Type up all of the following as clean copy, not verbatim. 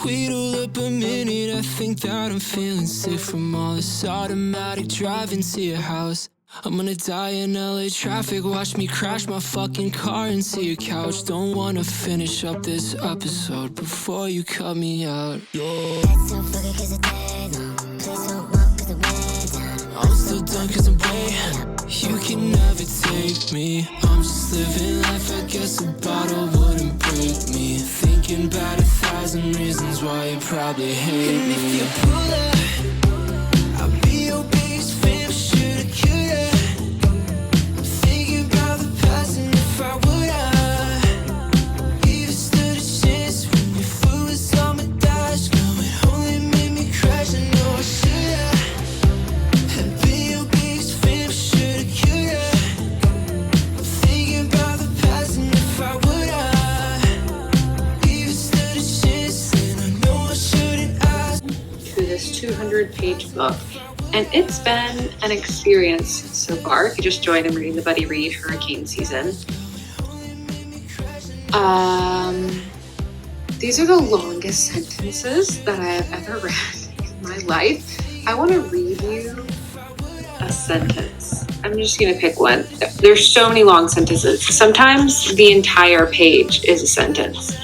sweet all up a minute. I think that I'm feeling sick from all this automatic driving to your house. I'm gonna die in LA traffic, watch me crash my fucking car into your couch. Don't wanna finish up this episode before you cut me out. That's so fucking 'cause it's dead. Please don't walk 'cause I'm way down. I'm still done 'cause I'm way. You can never take me. I'm just living life, I guess a bottle wouldn't break me. Thinking about 1,000 reasons why you probably hate me. And if you pull up, I'll be your biggest fan, shoulda, coulda. I'm thinking about the past and if I woulda even stood a chance when your foot was on my dash. No, it only made me crash, I know I shoulda. I'd be your biggest fan, shoulda, coulda. I'm thinking about the past and if I woulda even stood a chance, then I know I shouldn't ask. To this 200-page book, and it's been an experience so far. If you just joined, I'm reading the Buddy Read Hurricane season. These are the longest sentences that I have ever read in my life. I want to read you a sentence. I'm just going to pick one. There's so many long sentences. Sometimes the entire page is a sentence.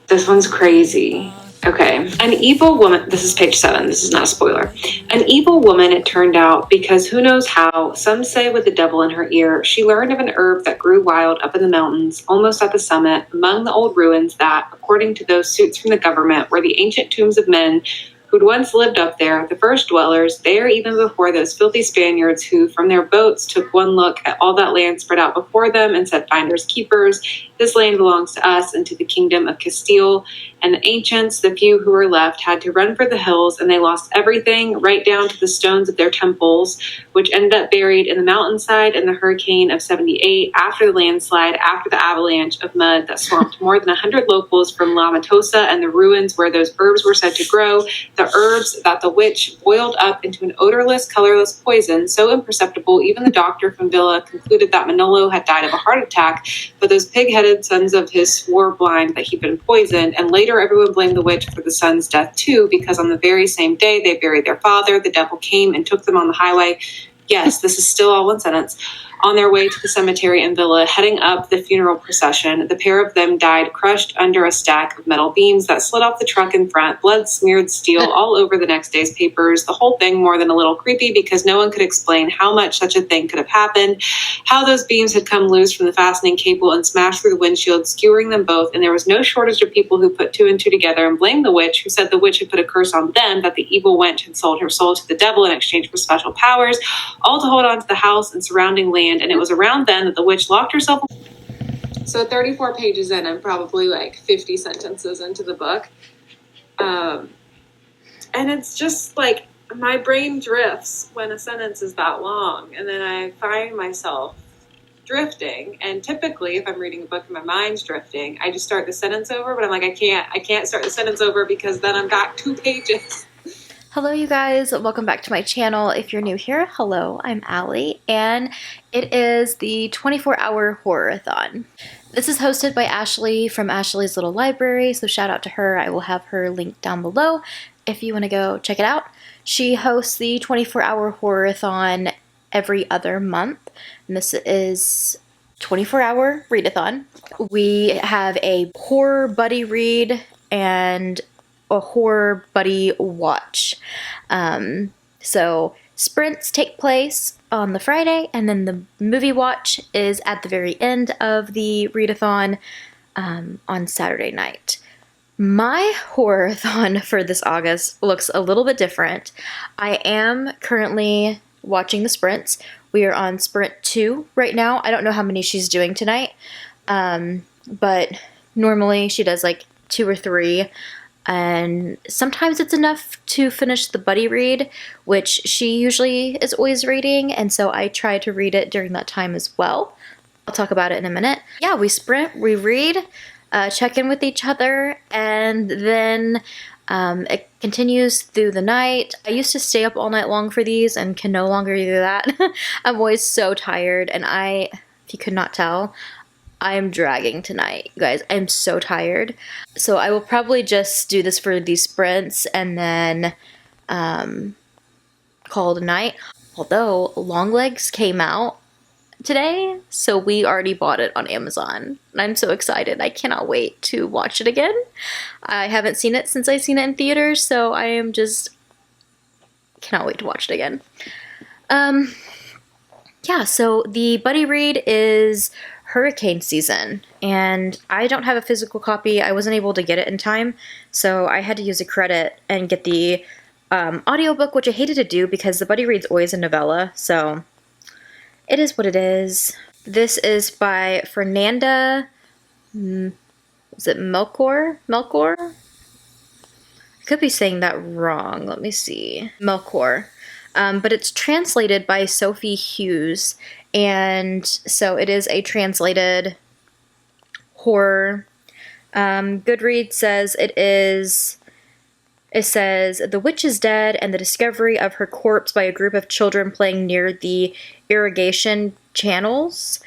This one's crazy. Okay. An evil woman, this is page 7, this is not a spoiler. An evil woman, it turned out, because who knows how, some say with the devil in her ear, she learned of an herb that grew wild up in the mountains, almost at the summit, among the old ruins that, according to those suits from the government, were the ancient tombs of men who'd once lived up there, the first dwellers, there even before those filthy Spaniards who, from their boats, took one look at all that land spread out before them and said, finders, keepers, this land belongs to us and to the kingdom of Castile. And the ancients, the few who were left, had to run for the hills, and they lost everything, right down to the stones of their temples, which ended up buried in the mountainside in the hurricane of 78, after the landslide, after the avalanche of mud that swamped more than 100 locals from La Matosa and the ruins where those herbs were said to grow, the herbs that the witch boiled up into an odorless, colorless poison, so imperceptible even the doctor from Villa concluded that Manolo had died of a heart attack, but those pig-headed sons of his swore blind that he'd been poisoned, and later everyone blamed the witch for the son's death too, because on the very same day they buried their father, the devil came and took them on the highway. Yes, this is still all one sentence. On their way to the cemetery in Villa, heading up the funeral procession, the pair of them died crushed under a stack of metal beams that slid off the truck in front, blood-smeared steel all over the next day's papers. The whole thing more than a little creepy because no one could explain how much such a thing could have happened, how those beams had come loose from the fastening cable and smashed through the windshield, skewering them both, and there was no shortage of people who put 2 and 2 together and blamed the witch, who said the witch had put a curse on them, that the evil witch had sold her soul to the devil in exchange for special powers, all to hold on to the house and surrounding land. And it was around then that the witch locked herself. So 34 pages in, I'm probably like 50 sentences into the book. And it's just like my brain drifts when a sentence is that long. And then I find myself drifting. And typically, if I'm reading a book and my mind's drifting, I just start the sentence over. But I'm like, I can't start the sentence over because then I'm back 2 pages. Hello you guys, welcome back to my channel. If you're new here, hello, I'm Allie, and it is the 24-hour Horrorathon. This is hosted by Ashley from Ashley's Little Library, so shout out to her. I will have her linked down below if you want to go check it out. She hosts the 24-hour Horrorathon every other month, and this is 24-hour readathon. We have a horror buddy read and a horror buddy watch. So sprints take place on the Friday, and then the movie watch is at the very end of the readathon on Saturday night. My horrorathon for this August looks a little bit different. I am currently watching the sprints. We are on sprint 2 right now. I don't know how many she's doing tonight, but normally she does like 2 or 3. And sometimes it's enough to finish the buddy read, which she usually is always reading, and so I try to read it during that time as well. I'll talk about it in a minute. Yeah, we sprint, we read, check in with each other, and then it continues through the night. I used to stay up all night long for these and can no longer do that. I'm always so tired, and if you could not tell, I am dragging tonight, you guys. I'm so tired. So I will probably just do this for these sprints and then call it a night. Although Longlegs came out today, so we already bought it on Amazon. And I'm so excited. I cannot wait to watch it again. I haven't seen it since I've seen it in theaters, so I am just cannot wait to watch it again. Yeah, so the buddy read is hurricane season, and I don't have a physical copy. I wasn't able to get it in time, so I had to use a credit and get the audiobook, which I hated to do because the buddy read's always a novella, so it is what it is. This is by Fernanda, is it Melchor? I could be saying that wrong. Let me see. Melchor. But it's translated by Sophie Hughes, and so it is a translated horror. Goodreads says it says, the witch is dead, and the discovery of her corpse by a group of children playing near the irrigation channels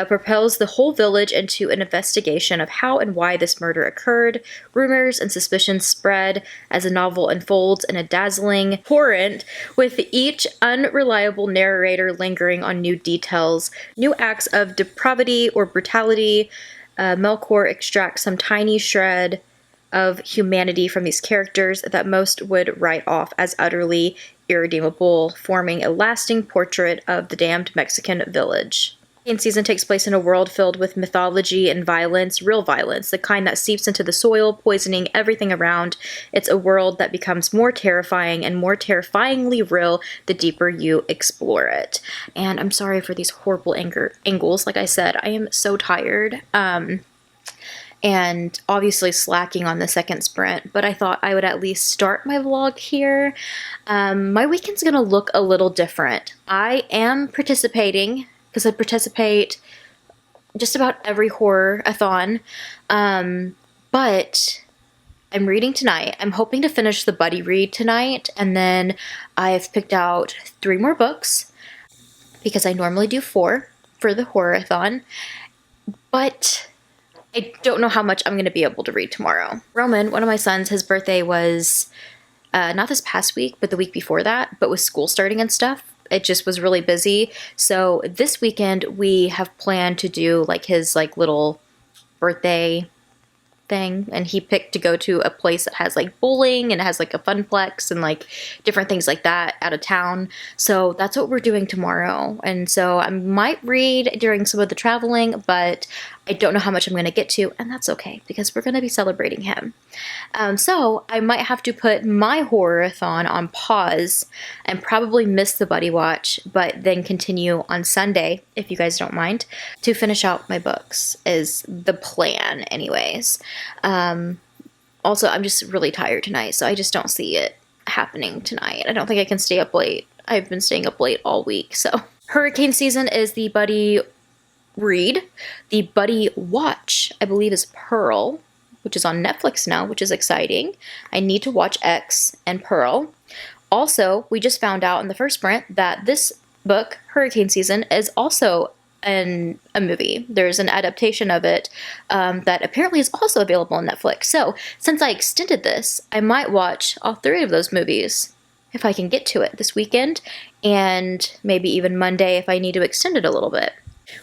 propels the whole village into an investigation of how and why this murder occurred. Rumors and suspicions spread as the novel unfolds in a dazzling torrent, with each unreliable narrator lingering on new details, new acts of depravity or brutality. Melchor extracts some tiny shred of humanity from these characters that most would write off as utterly irredeemable, forming a lasting portrait of the damned Mexican village. Hurricane season takes place in a world filled with mythology and violence, real violence, the kind that seeps into the soil, poisoning everything around. It's a world that becomes more terrifying and more terrifyingly real the deeper you explore it. And I'm sorry for these horrible angles. Like I said, I am so tired. And obviously slacking on the second sprint, but I thought I would at least start my vlog here. My weekend's gonna look a little different. I am participating, because I participate just about every horror-a-thon, but I'm reading tonight. I'm hoping to finish the buddy read tonight, and then I've picked out 3 more books, because I normally do 4 for the horror-a-thon, but I don't know how much I'm going to be able to read tomorrow. Roman, one of my sons, his birthday was not this past week, but the week before that, but with school starting and stuff, it just was really busy. So this weekend we have planned to do like his like little birthday thing, and he picked to go to a place that has like bowling and it has like a funplex and like different things like that out of town. So that's what we're doing tomorrow, and so I might read during some of the traveling, but I don't know how much I'm going to get to, and that's okay because we're going to be celebrating him. So I might have to put my horror-a-thon on pause and probably miss the buddy watch, but then continue on Sunday, if you guys don't mind, to finish out my books is the plan anyways. Also, I'm just really tired tonight, so I just don't see it happening tonight. I don't think I can stay up late. I've been staying up late all week, so. Hurricane season is the buddy read. The buddy watch, I believe, is Pearl, which is on Netflix now, which is exciting. I need to watch X and Pearl. Also, we just found out in the first sprint that this book, Hurricane Season, is also a movie. There's an adaptation of it that apparently is also available on Netflix. So, since I extended this, I might watch all 3 of those movies if I can get to it this weekend, and maybe even Monday if I need to extend it a little bit.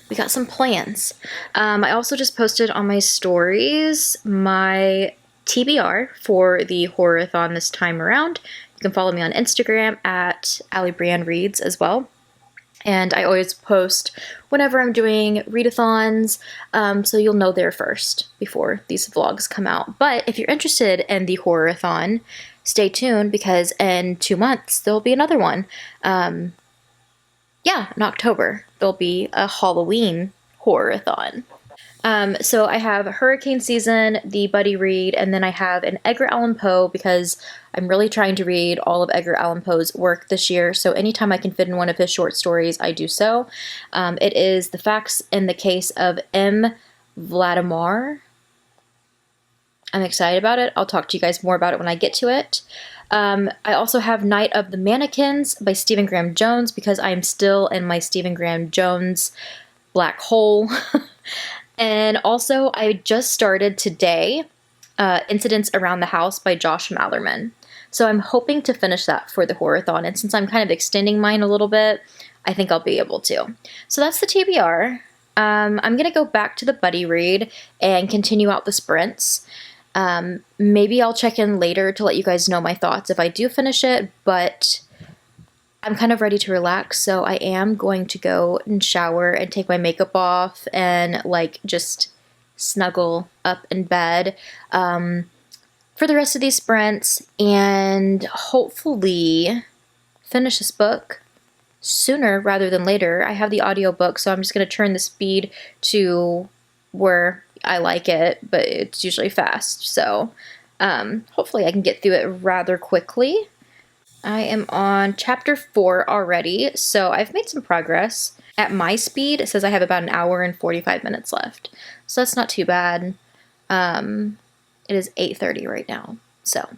We got some plans. I also just posted on my stories my TBR for the Horrorathon this time around. You can follow me on Instagram at AllieBrianneReads as well. And I always post whenever I'm doing readathons, so you'll know there first before these vlogs come out. But if you're interested in the Horrorathon, stay tuned because in 2 months there'll be another one. Yeah, in October, there'll be a Halloween horror-a-thon. So I have Hurricane Season, the buddy read, and then I have an Edgar Allan Poe because I'm really trying to read all of Edgar Allan Poe's work this year. So anytime I can fit in one of his short stories, I do so. It is The Facts in the Case of M. Valdemar. I'm excited about it. I'll talk to you guys more about it when I get to it. I also have Night of the Mannequins by Stephen Graham Jones because I'm still in my Stephen Graham Jones black hole. And also, I just started today Incidents Around the House by Josh Malerman. So I'm hoping to finish that for the Horrorathon, and since I'm kind of extending mine a little bit, I think I'll be able to. So that's the TBR. I'm going to go back to the buddy read and continue out the sprints. Maybe I'll check in later to let you guys know my thoughts if I do finish it, but I'm kind of ready to relax, so I am going to go and shower and take my makeup off and like just snuggle up in bed for the rest of these sprints and hopefully finish this book sooner rather than later. I have the audiobook, so I'm just going to turn the speed to where I like it, but it's usually fast, so hopefully I can get through it rather quickly. I am on chapter 4 already, so I've made some progress. At my speed, it says I have about an hour and 45 minutes left, so that's not too bad. It is 8:30 right now, so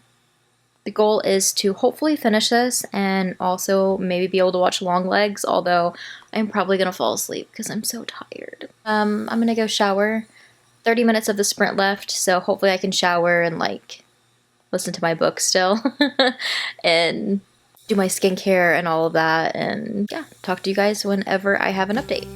the goal is to hopefully finish this and also maybe be able to watch Longlegs, although I'm probably going to fall asleep because I'm so tired. I'm going to go shower. 30 minutes of the sprint left, so hopefully I can shower and like listen to my book still and do my skincare and all of that, and yeah, talk to you guys whenever I have an update.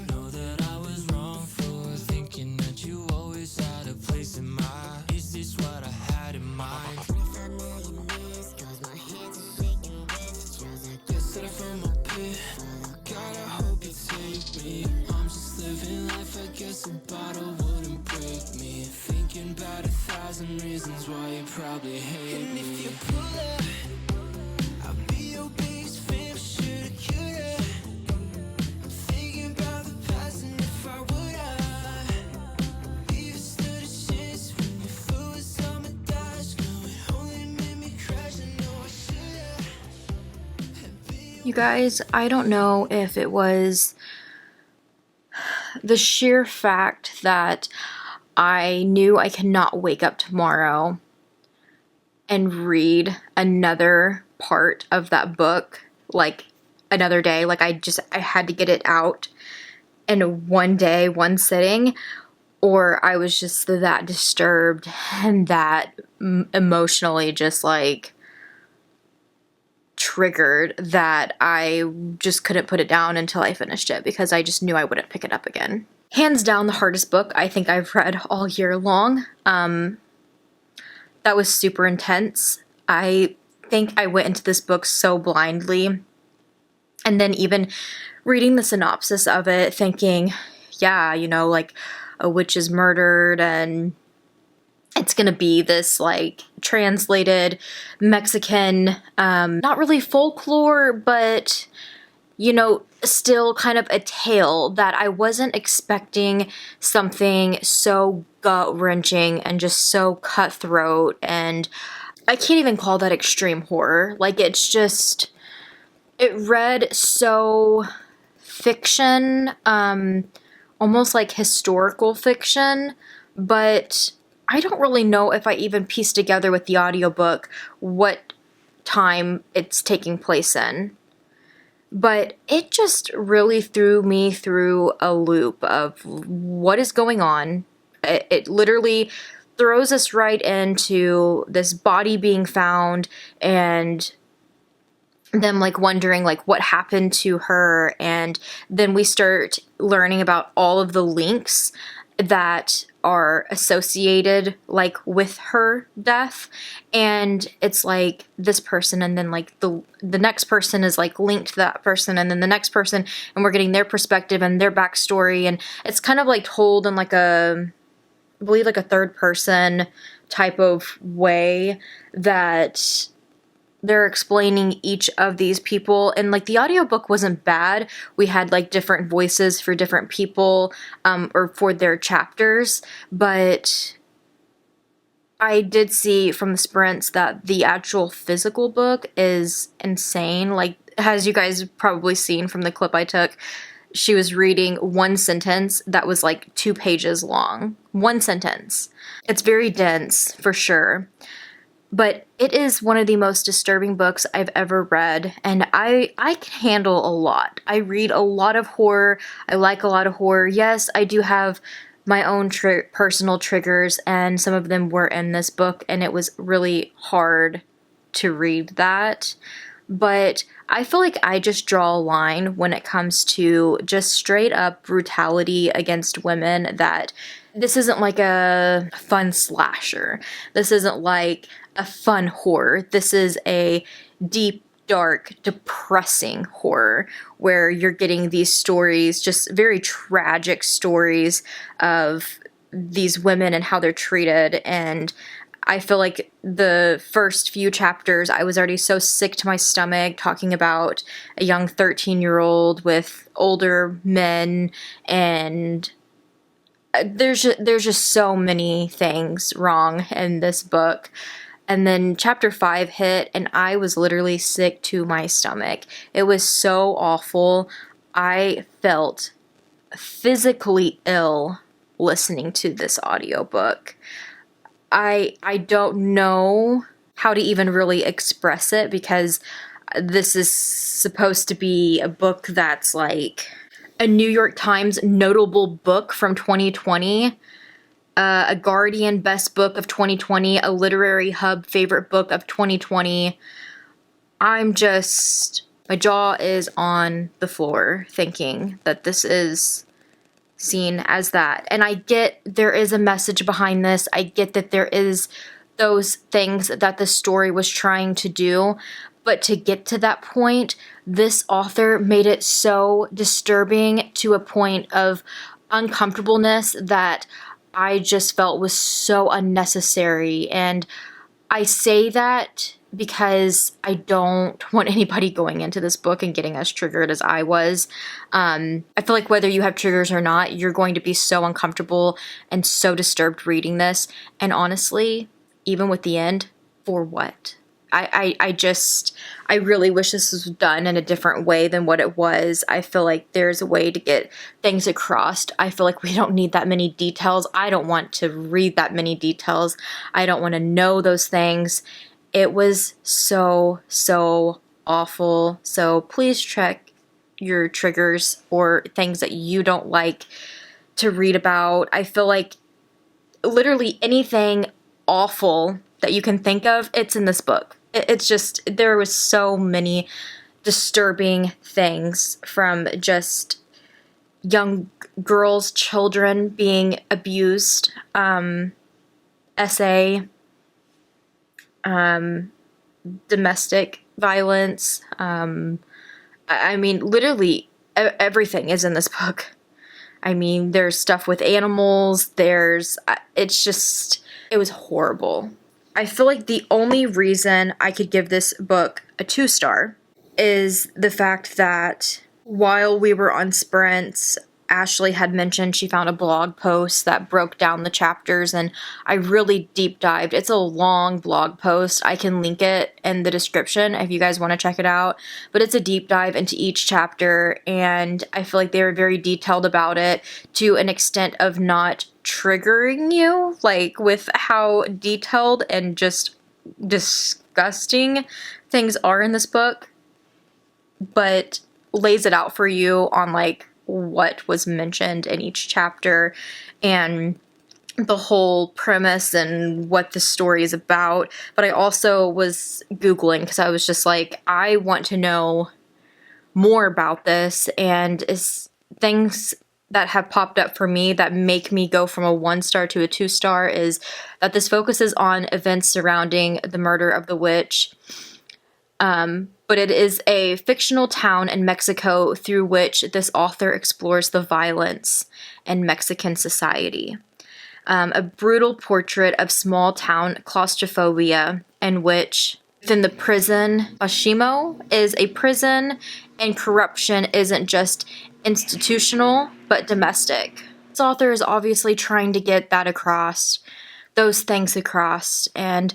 Reasons why you probably hate me. If you pull up, I'll be your biggest fan, shoulda, coulda. I'm thinking about the past and if I would even stood a chance when your foot was on my dash. No, it only made me crash. I know I shoulda. You guys, I don't know if it was the sheer fact that I knew I cannot wake up tomorrow and read another part of that book, like another day. Like I had to get it out in one day, one sitting, or I was just that disturbed and that emotionally just like triggered that I just couldn't put it down until I finished it because I just knew I wouldn't pick it up again. Hands down the hardest book I think I've read all year long. That was super intense. I think I went into this book so blindly. And then even reading the synopsis of it, thinking, yeah, you know, like a witch is murdered and it's gonna be this like translated Mexican, not really folklore, but you know, still kind of a tale that I wasn't expecting something so gut-wrenching and just so cutthroat, and I can't even call that extreme horror. Like, it's just, it read so fiction, almost like historical fiction, but I don't really know if I even pieced together with the audiobook what time it's taking place in. But it just really threw me through a loop of what is going on. It literally throws us right into this body being found and them like wondering like what happened to her. And then we start learning about all of the links that are associated like with her death, and it's like this person and then like the next person is like linked to that person and then the next person, and we're getting their perspective and their backstory, and it's kind of like told in like a, I believe like a third person type of way that they're explaining each of these people. And like the audiobook wasn't bad. We had like different voices for different people, or for their chapters, but I did see from the sprints that the actual physical book is insane. Like, as you guys probably seen from the clip I took, she was reading one sentence that was like 2 pages long. One sentence. It's very dense for sure. But it is one of the most disturbing books I've ever read, and I can handle a lot. I read a lot of horror. I like a lot of horror. Yes, I do have my own personal triggers, and some of them were in this book, and it was really hard to read that. But I feel like I just draw a line when it comes to just straight up brutality against women, that this isn't like a fun slasher. This isn't like a fun horror. This is a deep, dark, depressing horror where you're getting these stories, just very tragic stories of these women and how they're treated. And I feel like the first few chapters, I was already so sick to my stomach talking about a young 13-year-old with older men, and there's just so many things wrong in this book. And then chapter 5 hit, and I was literally sick to my stomach. It was so awful. I felt physically ill listening to this audiobook. I don't know how to even really express it, because this is supposed to be a book that's like a New York Times notable book from 2020, a Guardian best book of 2020, a Literary Hub favorite book of 2020. My jaw is on the floor thinking that this is seen as that. And I get there is a message behind this. I get that there is those things that the story was trying to do. But to get to that point, this author made it so disturbing to a point of uncomfortableness that I just felt was so unnecessary. And I say that because I don't want anybody going into this book and getting as triggered as I was. I feel like whether you have triggers or not, you're going to be so uncomfortable and so disturbed reading this. And honestly, even with the end, for what? I really wish this was done in a different way than what it was. I feel like there's a way to get things across. I feel like we don't need that many details. I don't want to read that many details. I don't want to know those things. It was so, so awful. So please check your triggers or things that you don't like to read about. I feel like literally anything awful that you can think of, it's in this book. It's just, there was so many disturbing things, from just young girls, children being abused, domestic violence. I mean, literally everything is in this book. I mean, there's stuff with animals, it was horrible. I feel like the only reason I could give this book a 2-star is the fact that while we were on sprints, Ashley had mentioned she found a blog post that broke down the chapters, and I really deep dived. It's a long blog post. I can link it in the description if you guys want to check it out, but it's a deep dive into each chapter, and I feel like they were very detailed about it to an extent of not triggering you, like with how detailed and just disgusting things are in this book, but lays it out for you on like what was mentioned in each chapter and the whole premise and what the story is about. But I also was Googling because I was just like, I want to know more about this, and things that have popped up for me that make me go from a 1-star to a 2-star is that this focuses on events surrounding the murder of the witch. But it is a fictional town in Mexico through which this author explores the violence in Mexican society. A brutal portrait of small town claustrophobia, in which within the prison, Oshimo is a prison, and corruption isn't just institutional, but domestic. This author is obviously trying to get that across, those things across, and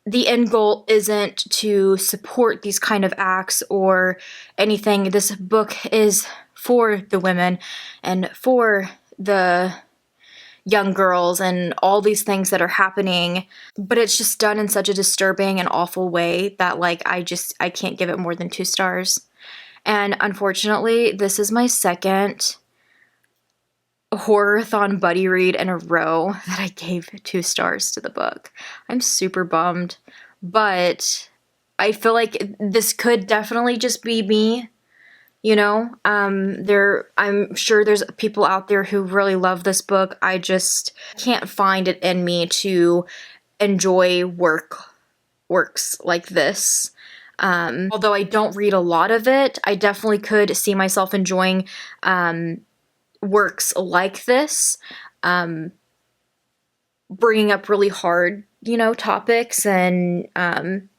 the end goal isn't to support these kind of acts or anything. This book is for the women and for the young girls and all these things that are happening, but it's just done in such a disturbing and awful way that like I can't give it more than 2 stars. And unfortunately, this is my second Horrorathon buddy read in a row that I gave 2 stars to the book. I'm super bummed, but I feel like this could definitely just be me. You know, I'm sure there's people out there who really love this book. I just can't find it in me to enjoy works like this. Although I don't read a lot of it, I definitely could see myself enjoying works like this, bringing up really hard, you know, topics. And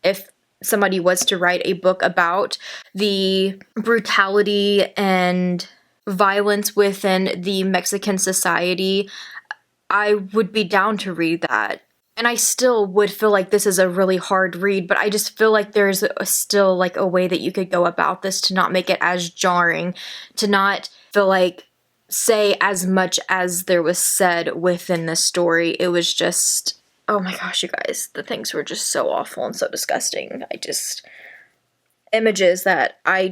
if somebody was to write a book about the brutality and violence within the Mexican society, I would be down to read that. And I still would feel like this is a really hard read, but I just feel like there's still like a way that you could go about this to not make it as jarring, to not feel like say as much as there was said within the story. It was just, oh my gosh, you guys, the things were just so awful and so disgusting. Images that I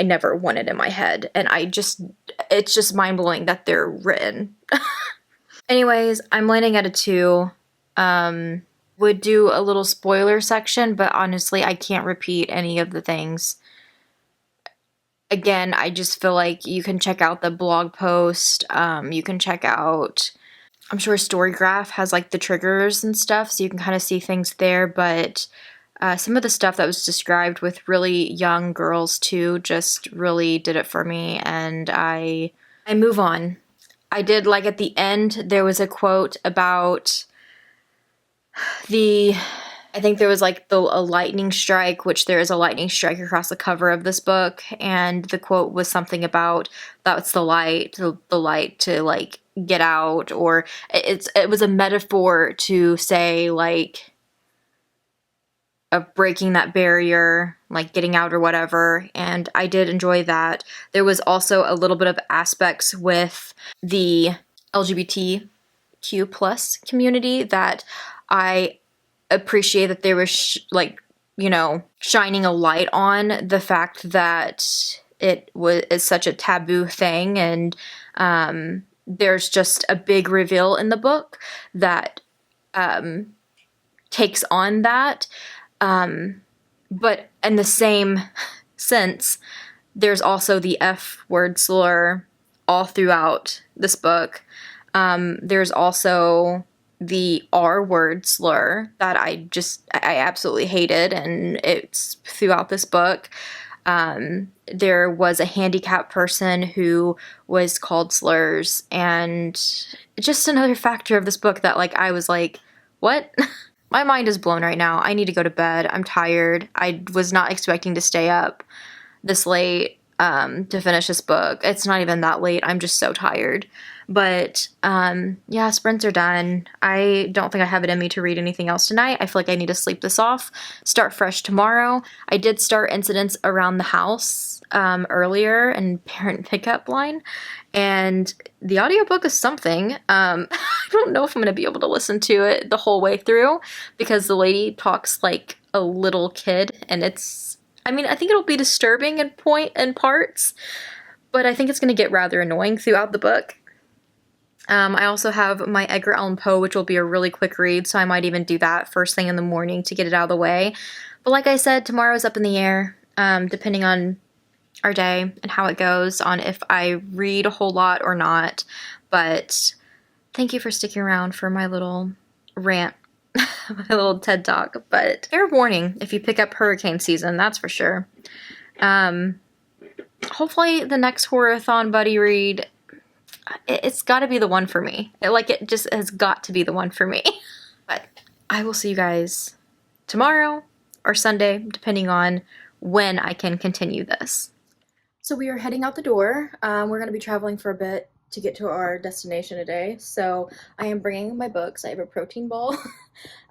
never wanted in my head, and it's just mind-blowing that they're written. Anyways, I'm landing at a 2. Would do a little spoiler section, but honestly, I can't repeat any of the things. Again, I just feel like you can check out the blog post. You can check out, I'm sure Storygraph has like the triggers and stuff, so you can kind of see things there, but some of the stuff that was described with really young girls too just really did it for me, and I move on. I did like at the end, there was a quote about I think there was like a lightning strike, which there is a lightning strike across the cover of this book, and the quote was something about that's the light to like get out, or it was a metaphor to say like of breaking that barrier, like getting out or whatever, and I did enjoy that. There was also a little bit of aspects with the LGBTQ plus community that I appreciate that they were shining a light on the fact that is such a taboo thing, and there's just a big reveal in the book that takes on that, but in the same sense, there's also the F word slur all throughout this book. There's also the R word slur that I absolutely hated, and it's throughout this book. There was a handicapped person who was called slurs, and just another factor of this book that like I was like, what? My mind is blown right now. I need to go to bed. I'm tired. I was not expecting to stay up this late to finish this book. It's not even that late. I'm just so tired. But yeah, sprints are done. I don't think I have it in me to read anything else tonight. I feel like I need to sleep this off, start fresh tomorrow. I did start Incidents Around the House earlier in Parent Pickup Line, and the audiobook is something. I don't know if I'm going to be able to listen to it the whole way through, because the lady talks like a little kid, and I think it'll be disturbing in parts, but I think it's going to get rather annoying throughout the book. I also have my Edgar Allan Poe, which will be a really quick read, so I might even do that first thing in the morning to get it out of the way. But like I said, tomorrow's up in the air, depending on our day and how it goes, on if I read a whole lot or not. But thank you for sticking around for my little rant, my little TED Talk. But fair warning, if you pick up hurricane season, that's for sure. Hopefully the next Horrorathon buddy read, it's got to be the one for me. It just has got to be the one for me. But I will see you guys tomorrow or Sunday, depending on when I can continue this. So we are heading out the door. We're going to be traveling for a bit to get to our destination today. So I am bringing my books. I have a protein ball.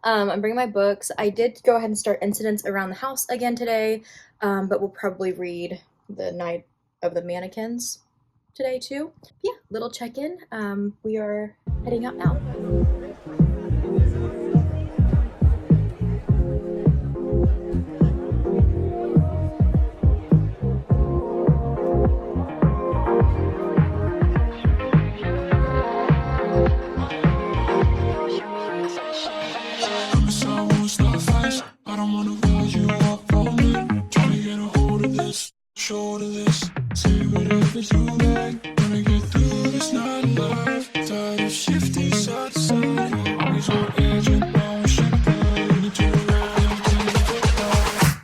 I'm bringing my books. I did go ahead and start Incidents Around the House again today, but we'll probably read The Night of the Mannequins today too. Yeah, little check-in. We are heading out now. I don't wanna rise you up all night. Trying to get a hold of this, shoulder this. Say whatever you like. Wanna get through this night alive. Tired of shifting side to side. Always on edge and now I'm shut down. Need to ride and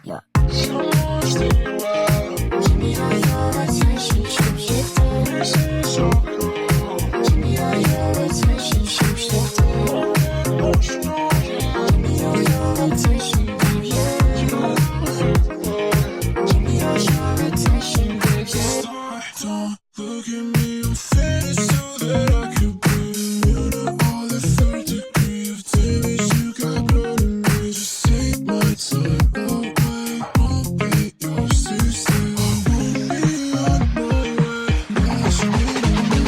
yeah. So stay a while. Give me all your attention, this is all it all. Give me all your attention, emotional, yeah. Give me all your attention, baby, yeah. Give me all your attention, baby, yeah. Don't look at me, I'm faded so that I could breathe. You know all the third degree of damage you got blood in me. Just take my time away, won't be yours to stay. I won't be on my way, nice meeting you.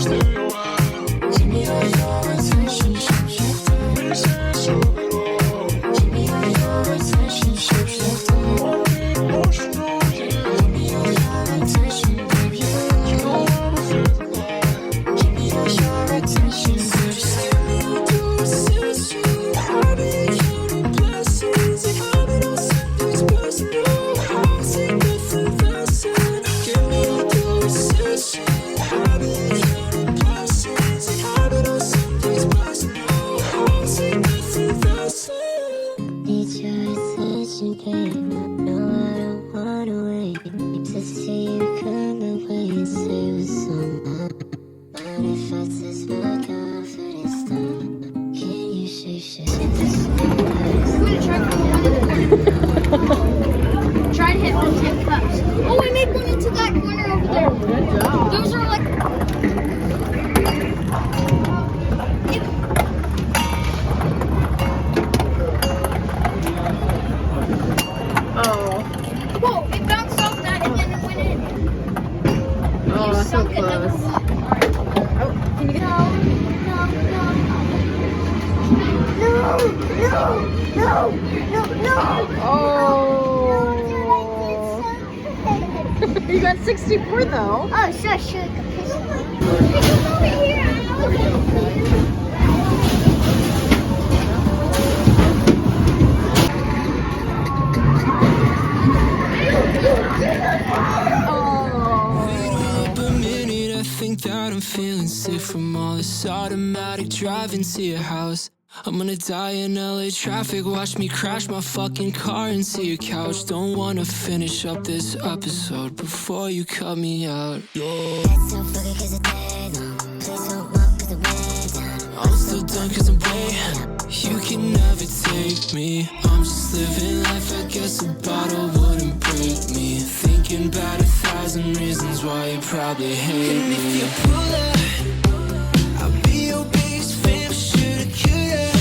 Stay a while, give me all your attention, this is all it all. Give me all your attention, emotional, yeah. Give me all your attention, baby, yeah. You know I'm a faithful. Give me all your attention, baby. Just give me all your attention. I need you to blessings. And I'm in all something's personal. I'll take different lessons. Give me all your attention. I need you to blessings. And I'm in all something's personal. I'll take different lessons. Need your attention, babe. No, I don't wanna wait. To see you come away and say what's on my mind. If I just back off for this time, can you shake? I'm gonna try to hit all 10 cups. Oh, I made one into that corner over there. Good job. Those are like. Oh, Whoa, it bounced off that and then it went in. oh, that's so Sunk another close. one. Oh, can you get Oh. You got 64 though. Oh, shush, shush. Come over here. Up a minute, I think that I'm feeling sick from all this automatic driving to your house. I'm gonna die in LA traffic, watch me crash my fucking car into your couch. Don't wanna finish up this episode before you cut me out. I'm still done cause I'm way. You can never take me. I'm just living life, I guess a bottle wouldn't break me. Thinking about 1,000 reasons why you probably hate me. And if you pull up, I'll be your biggest fan, shoulda, coulda.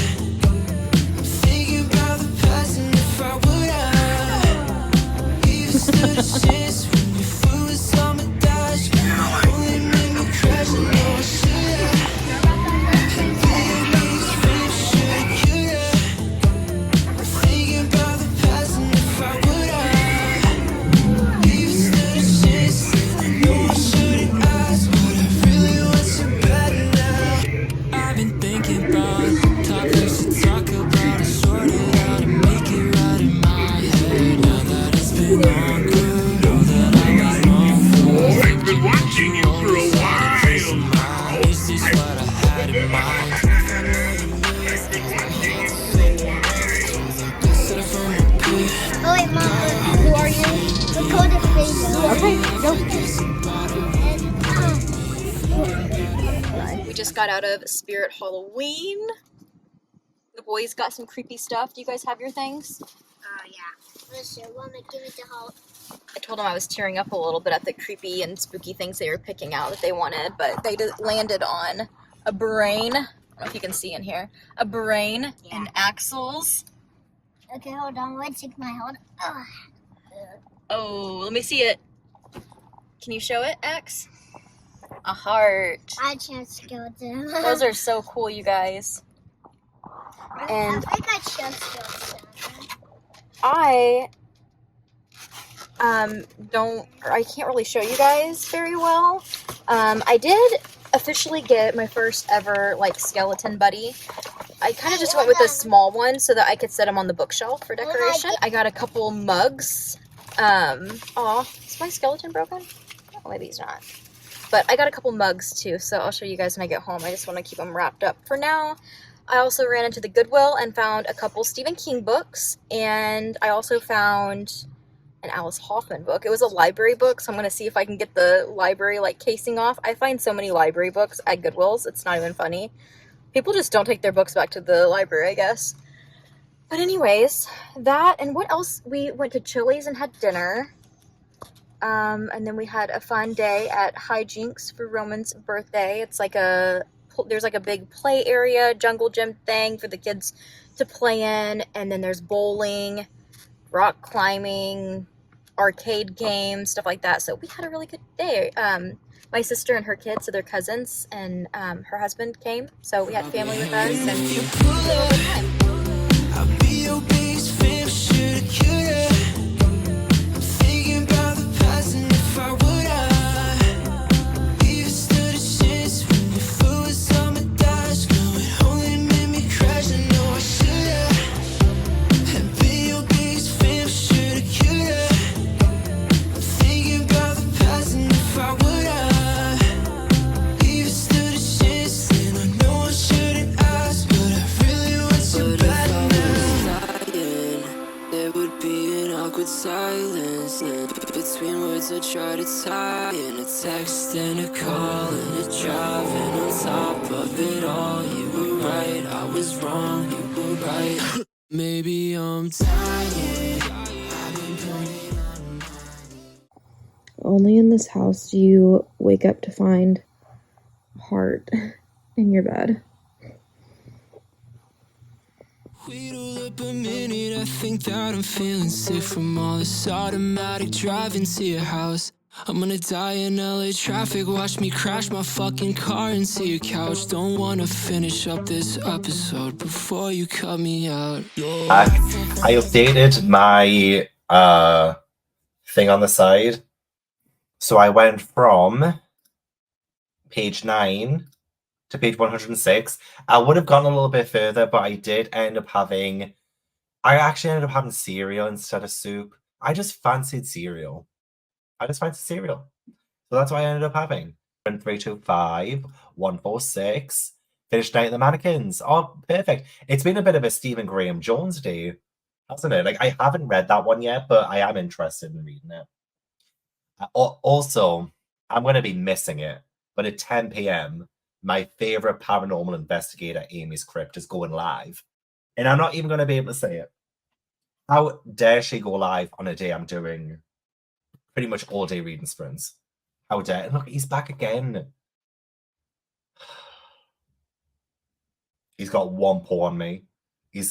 I'm thinking about the past and if I would've even stood a chance when you flew us on my dash. Only made me crash, I know I should've. Oh wait, Mom, who are you? We're called a We just got out of Spirit Halloween. The boys got some creepy stuff. Do you guys have your things? yeah. Listen, wanna give it to Hall. I told them I was tearing up a little bit at the creepy and spooky things they were picking out that they wanted, but they landed on a brain. I don't know if you can see in here. A brain and axles. Okay, hold on. Let's take my hold. Oh, let me see it. Can you show it, X? A heart. I can't skeleton. Those are so cool, you guys. And I think I chose skeleton. I can't really show you guys very well. I did officially get my first ever like skeleton buddy. I kind of just went with a small one so that I could set them on the bookshelf for decoration. I got a couple mugs. Aw, is my skeleton broken? Oh, maybe he's not. But I got a couple mugs too, so I'll show you guys when I get home. I just want to keep them wrapped up for now. I also ran into the Goodwill and found a couple Stephen King books, and I also found an Alice Hoffman book. It was a library book, so I'm going to see if I can get the library like casing off. I find so many library books at Goodwills, it's not even funny. People just don't take their books back to the library, I guess. But anyways, that, and what else? We went to Chili's and had dinner. And then we had a fun day at Hijinks for Roman's birthday. It's like there's like a big play area, jungle gym thing for the kids to play in. And then there's bowling, rock climbing, arcade games, stuff like that. So we had a really good day. My sister and her kids, so they're cousins, and her husband came. So we had family with us. And it was a good time. I'll be your biggest fan, shoulda, coulda. I'm thinking about the past and if I would have even stood a chance when your foot was on my dash. No, it only made me crash. I know I shoulda. And be your biggest fan, shoulda, coulda. I'm thinking about the past and if I would have even stood a chance, then I know I shouldn't ask, but I really want you back now. There would be an awkward silence, and between words I try to tie in a text and a call and a drive, and on top of it all, you were right, I was wrong, you were right. Maybe I'm tired. Only in this house do you wake up to find heart in your bed. Wait up a minute, I think that I'm feeling sick from all this automatic driving to your house. I'm gonna die in LA traffic, watch me crash my fucking car into your couch. Don't wanna finish up this episode before you cut me out. I updated my thing on the side. So I went from page 9 to page 106. I would have gone a little bit further, but I did end up having... I actually ended up having cereal instead of soup. I just fancied cereal. So that's what I ended up having. 325, 146, finished Night of the Mannequins. Oh, perfect. It's been a bit of a Stephen Graham Jones day, hasn't it? Like, I haven't read that one yet, but I am interested in reading it. Also, I'm going to be missing it, but at 10 p.m., my favorite paranormal investigator, Amy's Crypt, is going live. And I'm not even going to be able to say it. How dare she go live on a day I'm doing pretty much all day reading sprints? How dare... And look, he's back again. He's got one paw on me. I'm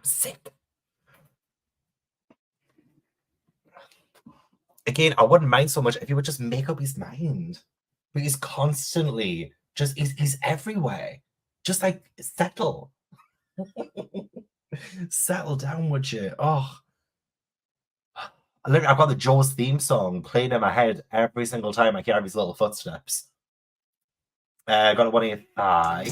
sick. Again, I wouldn't mind so much if he would just make up his mind. But he's constantly just, he's everywhere. Just like, settle. Settle down, would you? Oh. I've got the Jaws theme song playing in my head every single time I hear his little footsteps. I got a 185.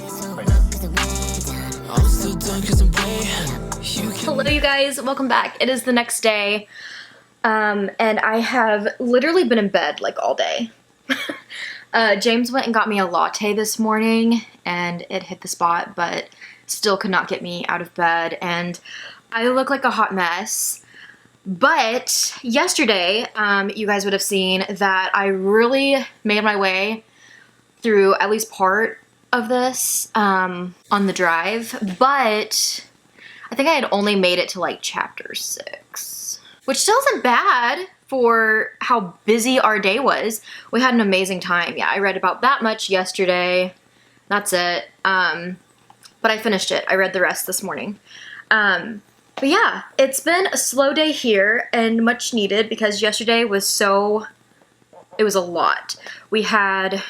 Hello, you guys. Welcome back. It is the next day. And I have literally been in bed like all day. James went and got me a latte this morning and it hit the spot, but still could not get me out of bed. And I look like a hot mess. But yesterday, you guys would have seen that I really made my way through at least part of this on the drive. But I think I had only made it to like chapter 6, which still isn't bad for how busy our day was. We had an amazing time. Yeah, I read about that much yesterday. That's it. But I finished it. I read the rest this morning. But yeah, it's been a slow day here and much needed because yesterday was it was a lot. We had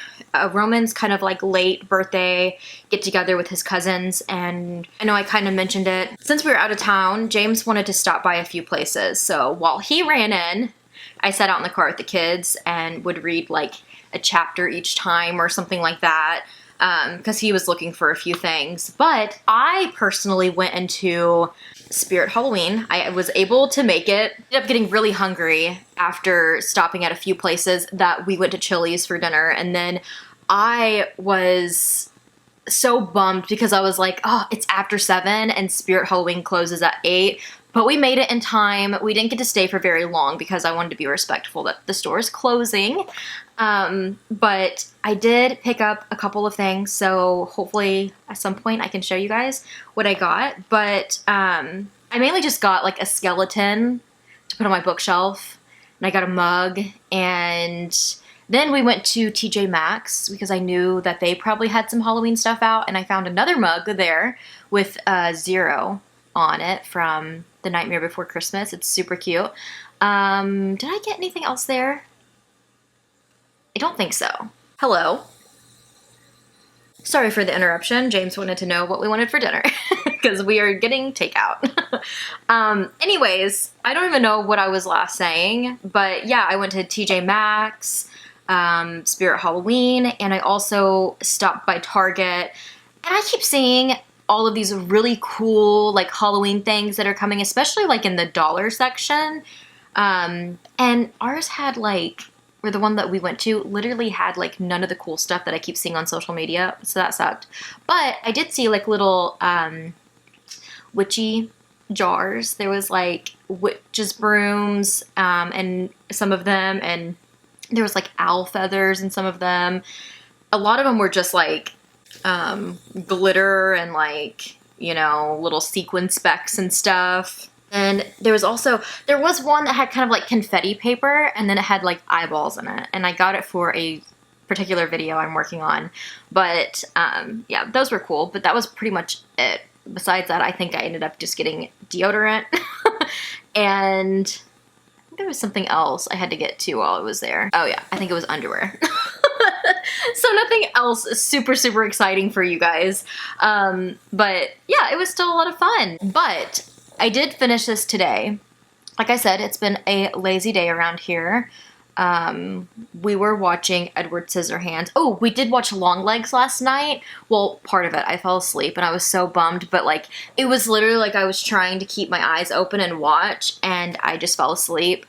Roman's kind of like late birthday get together with his cousins, and I know I kind of mentioned it. Since we were out of town, James wanted to stop by a few places. So while he ran in, I sat out in the car with the kids and would read like a chapter each time or something like that. because he was looking for a few things. But I personally went into Spirit Halloween. I was able to make it. Ended up getting really hungry after stopping at a few places that we went to Chili's for dinner, and then I was so bummed because I was like, oh, it's after 7 and Spirit Halloween closes at 8. But we made it in time. We didn't get to stay for very long because I wanted to be respectful that the store is closing. But I did pick up a couple of things, so hopefully at some point I can show you guys what I got. But I mainly just got like a skeleton to put on my bookshelf, and I got a mug, and then we went to TJ Maxx because I knew that they probably had some Halloween stuff out, and I found another mug there with 0 on it from The Nightmare Before Christmas. It's super cute. Did I get anything else there? I don't think so. Hello. Sorry for the interruption. James wanted to know what we wanted for dinner because we are getting takeout. Anyways, I don't even know what I was last saying, but yeah, I went to TJ Maxx, Spirit Halloween, and I also stopped by Target, and I keep seeing all of these really cool like Halloween things that are coming, especially like in the dollar section. And ours had like, or the one that we went to literally had like none of the cool stuff that I keep seeing on social media, so that sucked. But I did see like little witchy jars. There was like witches brooms and some of them, and there was like owl feathers in some of them. A lot of them were just like glitter and like, you know, little sequin specks and stuff. And there was one that had kind of like confetti paper, and then it had like eyeballs in it, and I got it for a particular video I'm working on. But yeah, those were cool, but that was pretty much it. Besides that, I think I ended up just getting deodorant and I think there was something else I had to get too while I was there. Oh yeah, I think it was underwear. So nothing else super, super exciting for you guys. But yeah, it was still a lot of fun. But I did finish this today. Like I said, it's been a lazy day around here. We were watching Edward Scissorhands. Oh, we did watch Longlegs last night. Well, part of it. I fell asleep and I was so bummed, but like, it was literally like I was trying to keep my eyes open and watch, and I just fell asleep.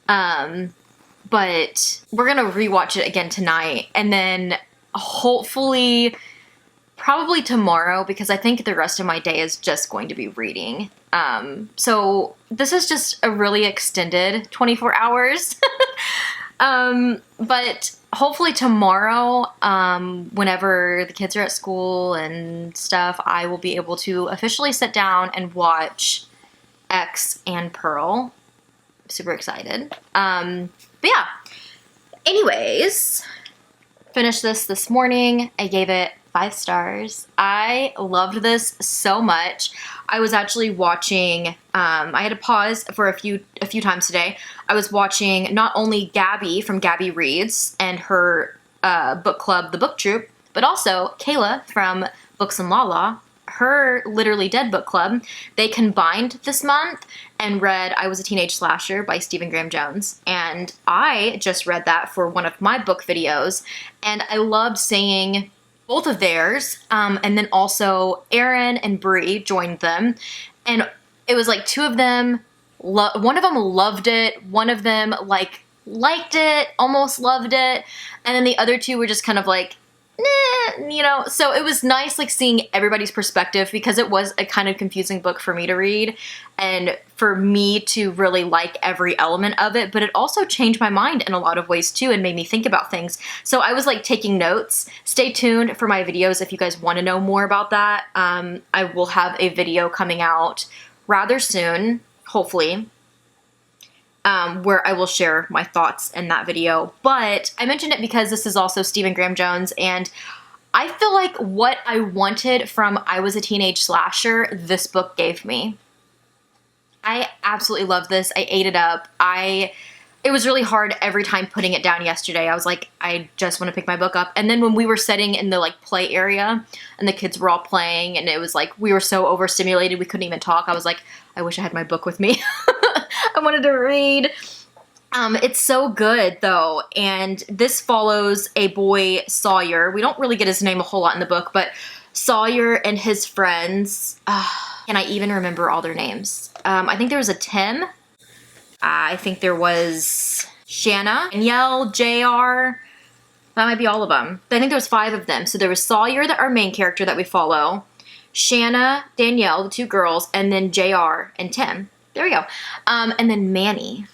But we're gonna rewatch it again tonight, and then hopefully probably tomorrow, because I think the rest of my day is just going to be reading. So this is just a really extended 24 hours. But hopefully tomorrow, whenever the kids are at school and stuff, I will be able to officially sit down and watch X and Pearl. Super excited. But yeah, anyways, finished this morning. I gave it 5 stars. I loved this so much. I was actually watching, I had to pause for a few times today. I was watching not only Gabby from Gabby Reads and her book club, The Book Troop, but also Kayla from Books and Lala, her Literally Dead book club. They combined this month and read I Was a Teenage Slasher by Stephen Graham Jones. And I just read that for one of my book videos, and I loved seeing both of theirs. And then also Erin and Bree joined them, and it was like 2 of them, one of them loved it, one of them like liked it, almost loved it, and then the other 2 were just kind of like, nah, you know. So it was nice like seeing everybody's perspective, because it was a kind of confusing book for me to read and for me to really like every element of it, but it also changed my mind in a lot of ways too and made me think about things. So I was like taking notes. Stay tuned for my videos if you guys want to know more about that. I will have a video coming out rather soon, hopefully, where I will share my thoughts in that video. But I mentioned it because this is also Stephen Graham Jones, and I feel like what I wanted from I Was a Teenage Slasher, this book gave me. I absolutely love this. I ate it up. It was really hard every time putting it down yesterday. I was like, I just want to pick my book up. And then when we were sitting in the like play area and the kids were all playing, and it was like, we were so overstimulated we couldn't even talk, I was like, I wish I had my book with me. I wanted to read. It's so good though, and this follows a boy, Sawyer. We don't really get his name a whole lot in the book, but Sawyer and his friends, can I even remember all their names? I think there was a Tim. I think there was Shanna, Danielle, JR. That might be all of them. I think there was 5 of them. So there was Sawyer, our main character that we follow, Shanna, Danielle, the 2 girls, and then JR and Tim. There we go. And then Manny.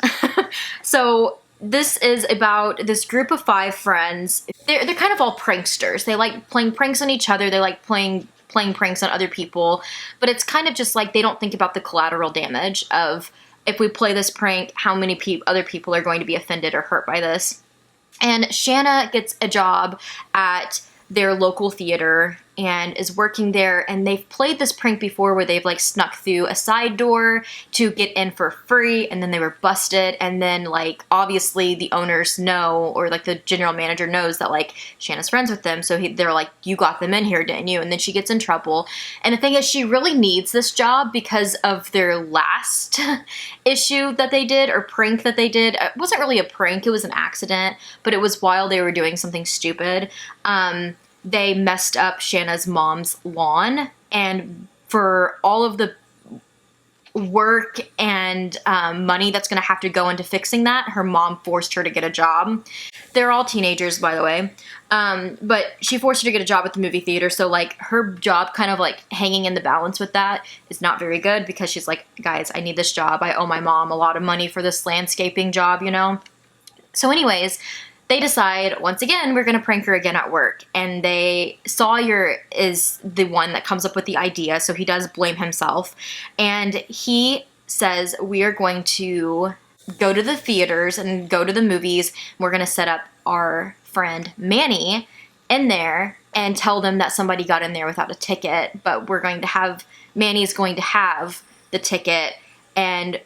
So this is about this group of 5 friends. They're kind of all pranksters. They like playing pranks on each other. They like playing pranks on other people. But it's kind of just like they don't think about the collateral damage of, if we play this prank, how many other people are going to be offended or hurt by this. And Shanna gets a job at their local theater and is working there, and they've played this prank before where they've like snuck through a side door to get in for free, and then they were busted, and then like obviously the owners know, or like the general manager knows that like Shanna's friends with them, so they're like, you got them in here, didn't you? And then she gets in trouble. And the thing is, she really needs this job because of their last issue that they did, or prank that they did. It wasn't really a prank, it was an accident, but it was while they were doing something stupid. They messed up Shanna's mom's lawn, and for all of the work and money that's going to have to go into fixing that, her mom forced her to get a job. They're all teenagers, by the way, but she forced her to get a job at the movie theater, so like her job kind of like hanging in the balance with that is not very good, because she's like, guys, I need this job. I owe my mom a lot of money for this landscaping job, you know? So anyways, they decide, once again, we're going to prank her again at work. And Sawyer is the one that comes up with the idea, so he does blame himself. And he says, we are going to go to the theaters and go to the movies. We're going to set up our friend Manny in there and tell them that somebody got in there without a ticket. But Manny's going to have the ticket, and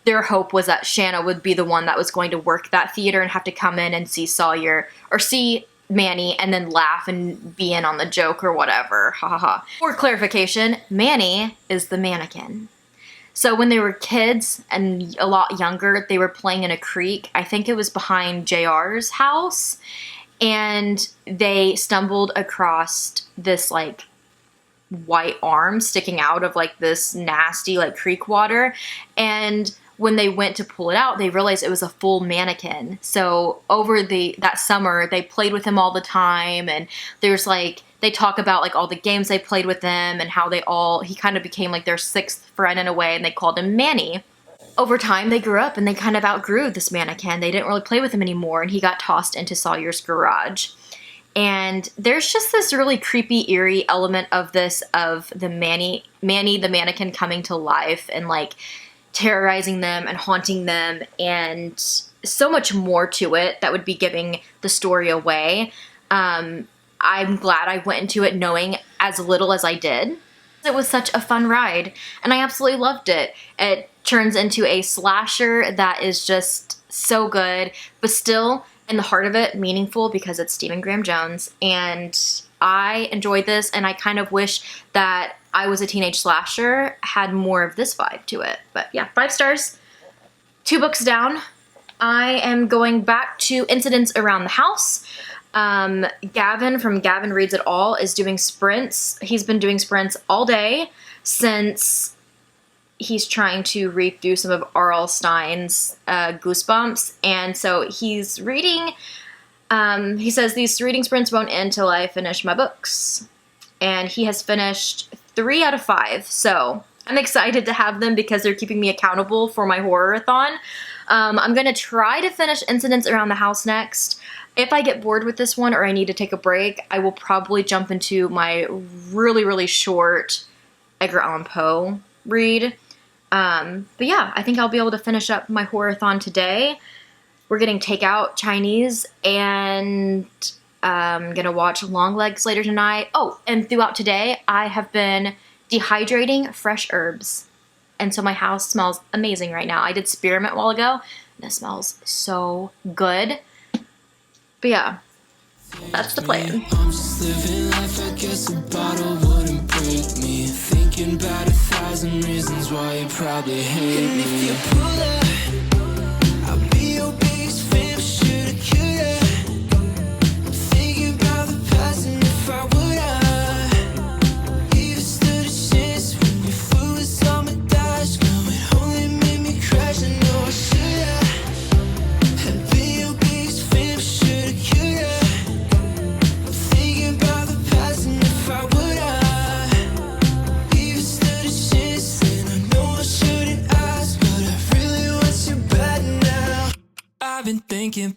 their hope was that Shanna would be the one that was going to work that theater and have to come in and see Sawyer, or see Manny, and then laugh and be in on the joke or whatever. Ha ha ha. For clarification, Manny is the mannequin. So when they were kids and a lot younger, they were playing in a creek. I think it was behind JR's house. And they stumbled across this like white arm sticking out of like this nasty like creek water. And when they went to pull it out, they realized it was a full mannequin. So over that summer, they played with him all the time, and there's like, they talk about like all the games they played with him and how he kind of became like their 6th friend in a way, and they called him Manny. Over time, they grew up and they kind of outgrew this mannequin. They didn't really play with him anymore, and he got tossed into Sawyer's garage. And there's just this really creepy, eerie element of this, of the Manny the mannequin coming to life and like terrorizing them and haunting them, and so much more to it that would be giving the story away. I'm glad I went into it knowing as little as I did. It was such a fun ride, and I absolutely loved it. It turns into a slasher that is just so good, but still, in the heart of it, meaningful, because it's Stephen Graham Jones, and I enjoyed this, and I kind of wish that I Was a Teenage Slasher had more of this vibe to it. But yeah, 5 stars, 2 books down. I am going back to Incidents Around the House. Gavin from Gavin Reads It All is doing sprints. He's been doing sprints all day since he's trying to read through some of R.L. Stein's Goosebumps. And so he's reading, he says, these reading sprints won't end till I finish my books. And he has finished 3 out of 5. So I'm excited to have them because they're keeping me accountable for my horror-a-thon. I'm going to try to finish Incidents Around the House next. If I get bored with this one or I need to take a break, I will probably jump into my really, really short Edgar Allan Poe read. But yeah, I think I'll be able to finish up my horror-a-thon today. We're getting takeout Chinese, and I'm gonna watch Longlegs later tonight. Oh, and throughout today, I have been dehydrating fresh herbs. And so my house smells amazing right now. I did spearmint a while ago, and it smells so good. But yeah, that's the plan. I'm just living life, I guess a bottle wouldn't break me. Thinking about 1,000 reasons why you probably hate me. If you pull that, I'll be your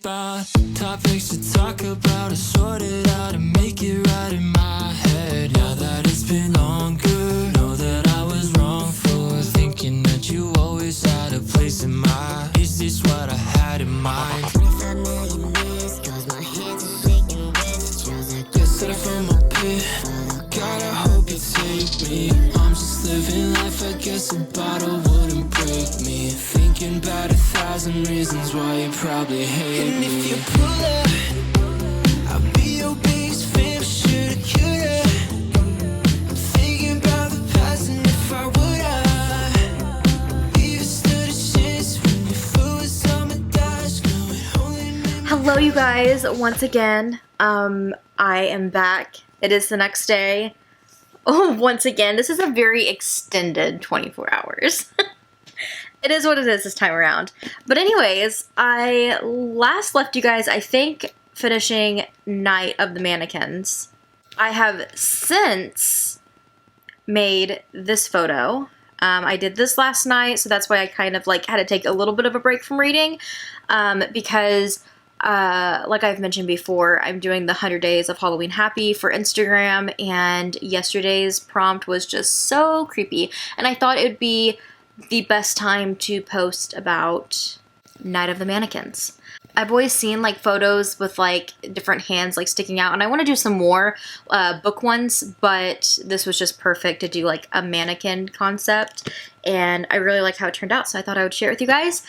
about topics to talk about. I sort it out and make it right in my head. Now that it's been longer, know that I was wrong for thinking that you always had a place in my. Is this what I had in mind? 25 million years, cause my hands are shaking with chills. Guess that I found my pit. God, I hope you take me. I'm just living life, I guess a bottle wouldn't break me. Thinking about 1,000 reasons why you probably hate me. And if you pull up, I'll be your biggest fan, shoulda, coulda. I'm thinking about the past and if I woulda even stood a chance when your foot was on my dash. No, it only made me. Hello, you guys, once again. I am back. It is the next day. Oh, once again, this is a very extended 24 hours. It is what it is this time around. But anyways, I last left you guys, I think, finishing Night of the Mannequins. I have since made this photo. I did this last night, so that's why I kind of like had to take a little bit of a break from reading, because like I've mentioned before, I'm doing the 100 Days of Halloween Happy for Instagram, and yesterday's prompt was just so creepy, and I thought it would be the best time to post about Night of the Mannequins. I've always seen like photos with like different hands like sticking out, and I want to do some more book ones, but this was just perfect to do like a mannequin concept, and I really like how it turned out, so I thought I would share it with you guys.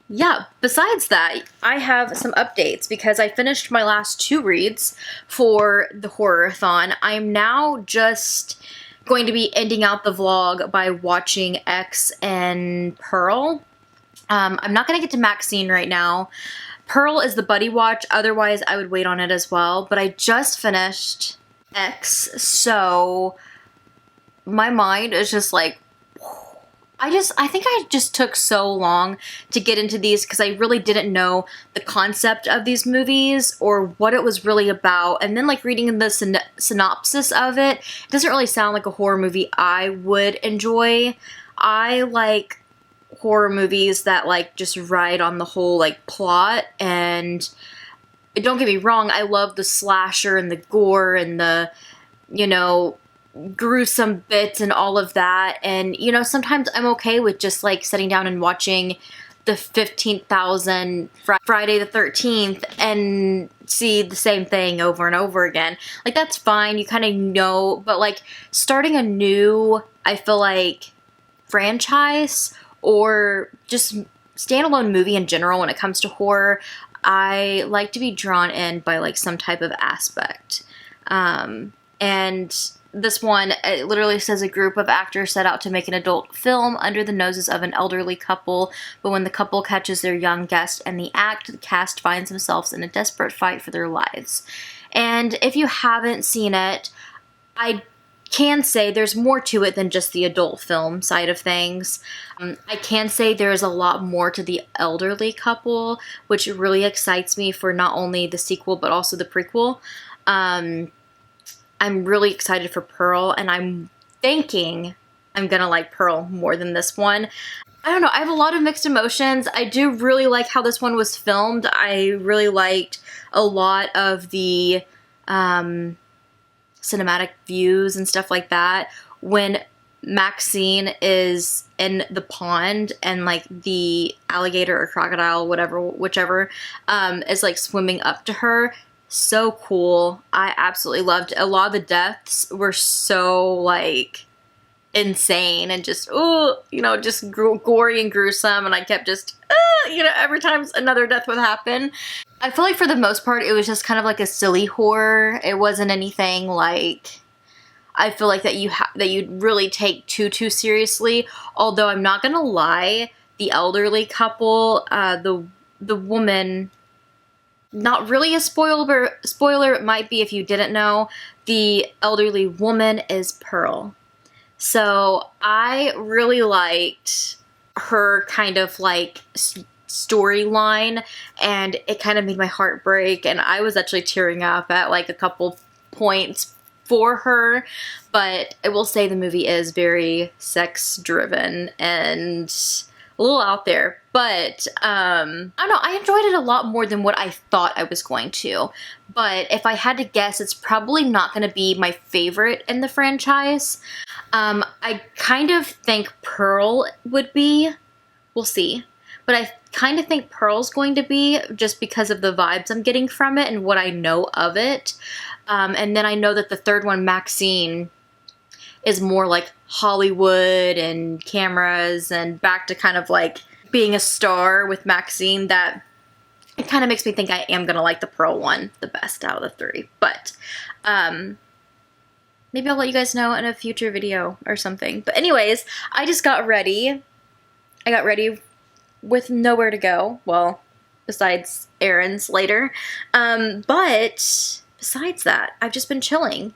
Yeah, besides that, I have some updates because I finished my last 2 reads for the Horrorathon. I'm now just going to be ending out the vlog by watching X and Pearl. I'm not going to get to Maxine right now. Pearl is the buddy watch, otherwise I would wait on it as well, but I just finished X, so my mind is just like, I think I just took so long to get into these because I really didn't know the concept of these movies or what it was really about. And then like reading the synopsis of it, it doesn't really sound like a horror movie I would enjoy. I like horror movies that like just ride on the whole like plot, and don't get me wrong, I love the slasher and the gore and the, you know, gruesome bits and all of that, and you know, sometimes I'm okay with just like sitting down and watching the 15,000 Friday the 13th and see the same thing over and over again. Like that's fine, you kind of know, but like starting a new, I feel like, franchise or just standalone movie in general when it comes to horror, I like to be drawn in by like some type of aspect. And this one, it literally says a group of actors set out to make an adult film under the noses of an elderly couple, but when the couple catches their young guest in the act, the cast finds themselves in a desperate fight for their lives. And if you haven't seen it, I can say there's more to it than just the adult film side of things. I can say there is a lot more to the elderly couple, which really excites me for not only the sequel but also the prequel. I'm really excited for Pearl, and I'm thinking I'm gonna like Pearl more than this one. I don't know, I have a lot of mixed emotions. I do really like how this one was filmed. I really liked a lot of the cinematic views and stuff like that. When Maxine is in the pond and like the alligator or crocodile, whichever, is like swimming up to her. So cool. I absolutely loved it. A lot of the deaths were so like insane and just, oh, you know, just gory and gruesome, and I kept just, you know, every time another death would happen. I feel like for the most part it was just kind of like a silly horror. It wasn't anything like I feel like that you'd really take too seriously. Although I'm not gonna lie, the elderly couple, the woman, not really a spoiler, it might be if you didn't know, the elderly woman is Pearl. So I really liked her kind of like storyline, and it kind of made my heart break, and I was actually tearing up at like a couple points for her. But I will say the movie is very sex driven, and a little out there, but I don't know, I enjoyed it a lot more than what I thought I was going to. But if I had to guess, it's probably not going to be my favorite in the franchise. I kind of think Pearl would be. We'll see. But I kind of think Pearl's going to be, just because of the vibes I'm getting from it and what I know of it. And then I know that the third one, Maxine, is more like Hollywood and cameras and back to kind of like being a star with Maxine. That it kind of makes me think I am going to like the Pearl one the best out of the three. But maybe I'll let you guys know in a future video or something. But anyways, I just got ready. I got ready with nowhere to go. Well, besides errands later. But besides that, I've just been chilling.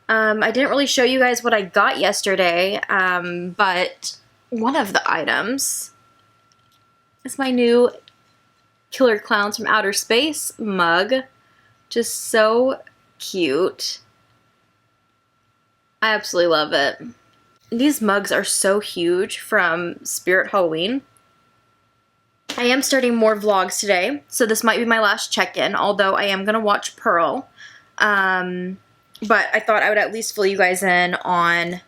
I didn't really show you guys what I got yesterday, but one of the items is my new Killer Clowns from Outer Space mug. Just so cute. I absolutely love it. These mugs are so huge from Spirit Halloween. I am starting more vlogs today, so this might be my last check-in, although I am going to watch Pearl. But I thought I would at least fill you guys in on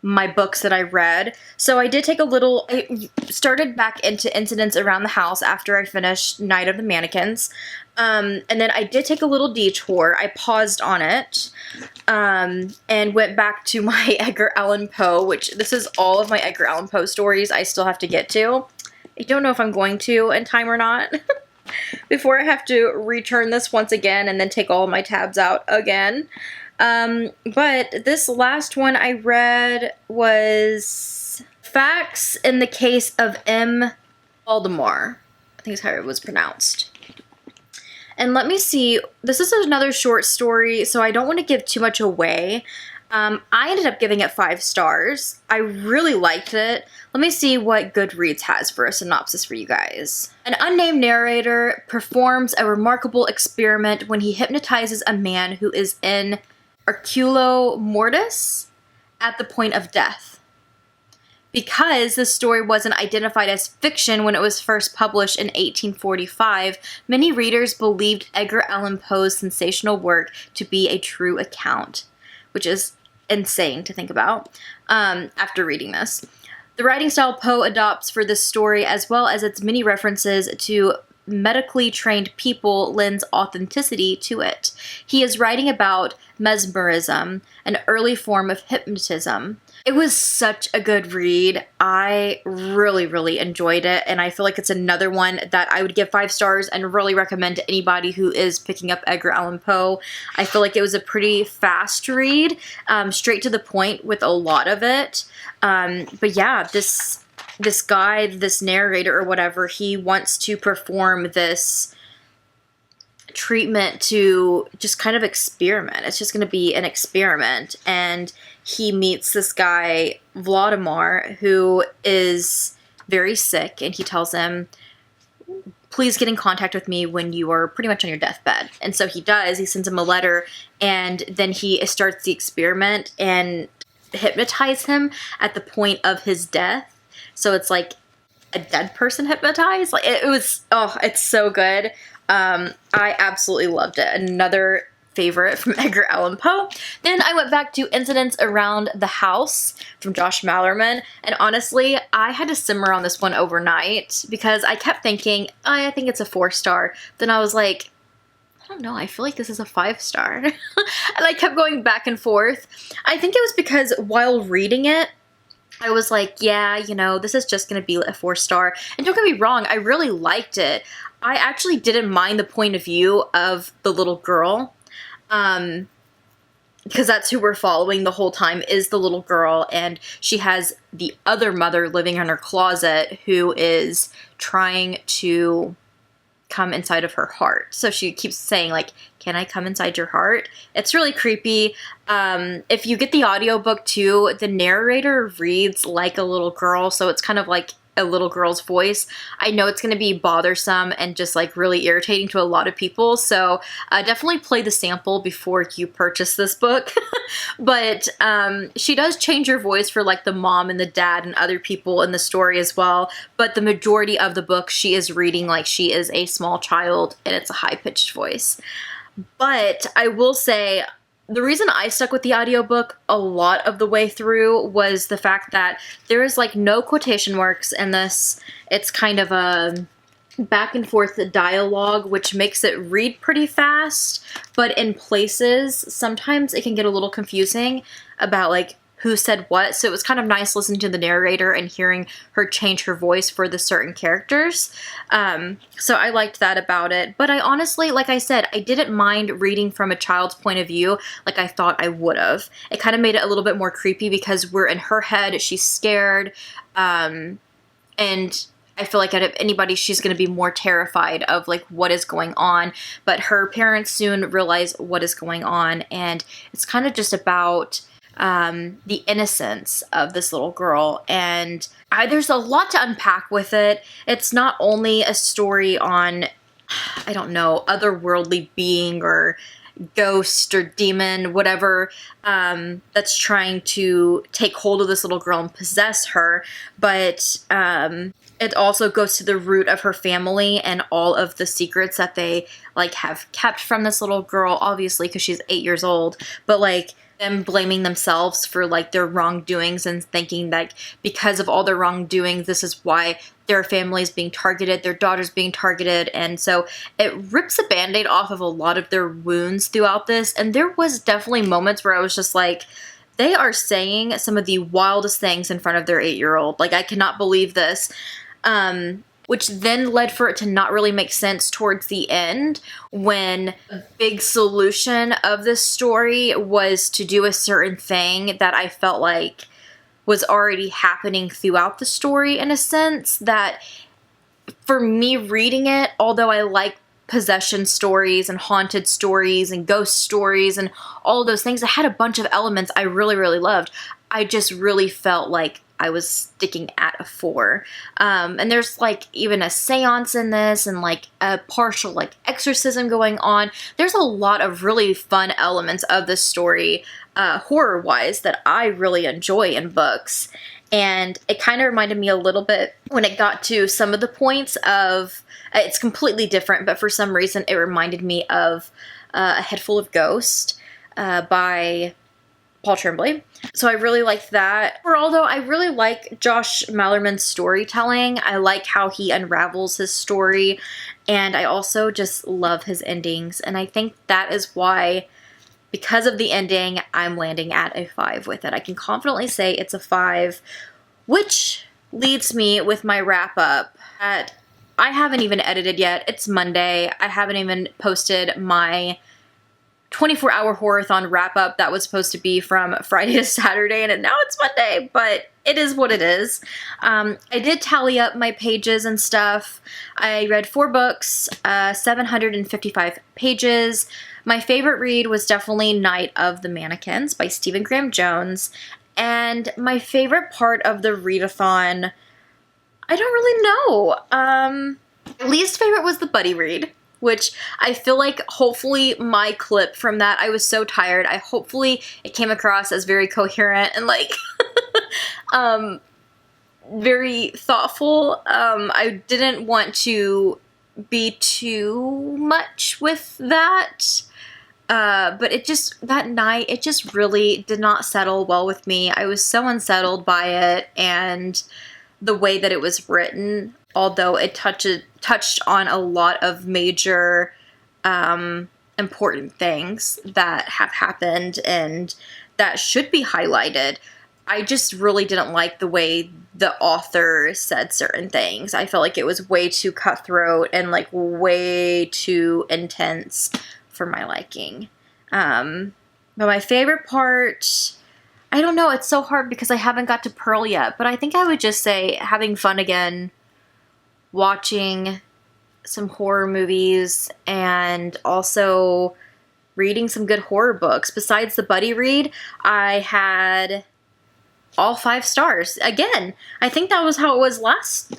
my books that I read. So I did take a little, I started back into Incidents Around the House after I finished Night of the Mannequins. And then I did take a little detour. I paused on it and went back to my Edgar Allan Poe, which this is all of my Edgar Allan Poe stories I still have to get to. I don't know if I'm going to in time or not. Before I have to return this once again and then take all of my tabs out again. But this last one I read was Facts in the Case of M. Valdemar. I think is how it was pronounced. And let me see, this is another short story, so I don't want to give too much away. I ended up giving it 5 stars. I really liked it. Let me see what Goodreads has for a synopsis for you guys. An unnamed narrator performs a remarkable experiment when he hypnotizes a man who is in arculo mortis at the point of death. Because the story wasn't identified as fiction when it was first published in 1845, many readers believed Edgar Allan Poe's sensational work to be a true account, which is insane to think about after reading this. The writing style Poe adopts for this story, as well as its many references to medically trained people, lends authenticity to it. He is writing about mesmerism, an early form of hypnotism. It was such a good read. I really enjoyed it, and I feel like it's another one that I would give 5 stars and really recommend to anybody who is picking up Edgar Allan Poe. I feel like it was a pretty fast read, straight to the point with a lot of it. But yeah, this guy, this narrator or whatever, he wants to perform this treatment to just kind of experiment. It's just going to be an experiment, and he meets this guy, Valdemar, who is very sick, and he tells him, please get in contact with me when you are pretty much on your deathbed. And so he does. He sends him a letter, and then he starts the experiment and hypnotize him at the point of his death. So it's like a dead person hypnotized. Like it was, oh, it's so good. I absolutely loved it. Another favorite from Edgar Allan Poe. Then I went back to Incidents Around the House from Josh Malerman, and honestly, I had to simmer on this one overnight because I kept thinking, I think it's a 4-star. Then I was like, I don't know, I feel like this is a 5-star. And I kept going back and forth. I think it was because while reading it, I was like, yeah, you know, this is just going to be a 4-star. And don't get me wrong, I really liked it. I actually didn't mind the point of view of the little girl. Because that's who we're following the whole time, is the little girl, and she has the other mother living in her closet who is trying to come inside of her heart. So she keeps saying, like, can I come inside your heart? It's really creepy. If you get the audiobook too, the narrator reads like a little girl, so it's kind of like a little girl's voice, I know it's going to be bothersome and just like really irritating to a lot of people. So definitely play the sample before you purchase this book. But she does change her voice for like the mom and the dad and other people in the story as well. But the majority of the book, she is reading like she is a small child, and it's a high-pitched voice. But I will say, the reason I stuck with the audiobook a lot of the way through was the fact that there is like no quotation marks in this. It's kind of a back and forth dialogue, which makes it read pretty fast, but in places, sometimes it can get a little confusing about like who said what. So it was kind of nice listening to the narrator and hearing her change her voice for the certain characters. So I liked that about it. But I honestly, like I said, I didn't mind reading from a child's point of view like I thought I would have. It kind of made it a little bit more creepy because we're in her head, she's scared, and I feel like out of anybody, she's going to be more terrified of like what is going on. But her parents soon realize what is going on, and it's kind of just about the innocence of this little girl. And there's a lot to unpack with it. It's not only a story on, I don't know, otherworldly being or ghost or demon, whatever, that's trying to take hold of this little girl and possess her, but it also goes to the root of her family and all of the secrets that they like have kept from this little girl, obviously because she's 8 years old, but like them blaming themselves for like their wrongdoings and thinking that because of all their wrongdoings, this is why their family is being targeted, their daughter's being targeted. And so it rips a band-aid off of a lot of their wounds throughout this. And there was definitely moments where I was just like, they are saying some of the wildest things in front of their 8-year-old. Like, I cannot believe this. Which then led for it to not really make sense towards the end, when a big solution of this story was to do a certain thing that I felt like was already happening throughout the story, in a sense that for me reading it, although I like possession stories and haunted stories and ghost stories and all of those things, it had a bunch of elements I really, really loved. I just really felt like I was sticking at a 4. And there's like even a seance in this and like a partial like exorcism going on. There's a lot of really fun elements of this story, horror-wise, that I really enjoy in books. And it kind of reminded me a little bit when it got to some of the points of, it's completely different, but for some reason it reminded me of A Head Full of Ghosts by Paul Tremblay. So I really liked that. Although I really like Josh Malerman's storytelling. I like how he unravels his story, and I also just love his endings. And I think that is why, because of the ending, I'm landing at a 5 with it. I can confidently say it's a 5, which leads me with my wrap up that I haven't even edited yet. It's Monday. I haven't even posted my 24-hour Horrorathon wrap-up that was supposed to be from Friday to Saturday, and now it's Monday, but it is what it is. I did tally up my pages and stuff. I read 4 books, 755 pages. My favorite read was definitely Night of the Mannequins by Stephen Graham Jones, and my favorite part of the readathon, I don't really know. Least favorite was the buddy read, which I feel like hopefully my clip from that, I was so tired, hopefully it came across as very coherent and like very thoughtful. I didn't want to be too much with that, but it just, that night, it just really did not settle well with me. I was so unsettled by it, and the way that it was written, although it touched on a lot of major important things that have happened and that should be highlighted, I just really didn't like the way the author said certain things. I felt like it was way too cutthroat and like way too intense for my liking. But my favorite part, I don't know, it's so hard because I haven't got to Pearl yet, but I think I would just say having fun again, watching some horror movies, and also reading some good horror books. Besides the buddy read, I had all 5 stars. Again, I think that was how it was last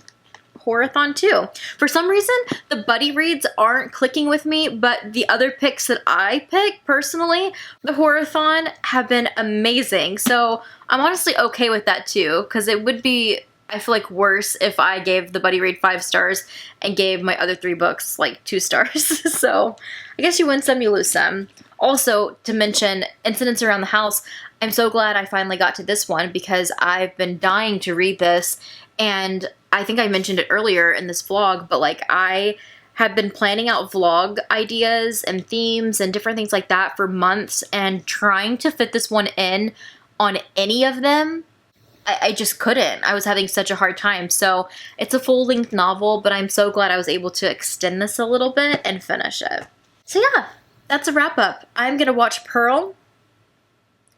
Horrorathon too. For some reason, the buddy reads aren't clicking with me, but the other picks that I pick personally, the Horrorathon, have been amazing. So I'm honestly okay with that too, because it would be, I feel like, worse if I gave the buddy read 5 stars and gave my other 3 books like 2 stars. So I guess you win some, you lose some. Also, to mention Incidents Around the House, I'm so glad I finally got to this one because I've been dying to read this, and I think I mentioned it earlier in this vlog, but like I have been planning out vlog ideas and themes and different things like that for months, and trying to fit this one in on any of them, I just couldn't. I was having such a hard time. So it's a full-length novel, but I'm so glad I was able to extend this a little bit and finish it. So yeah, that's a wrap-up. I'm gonna watch Pearl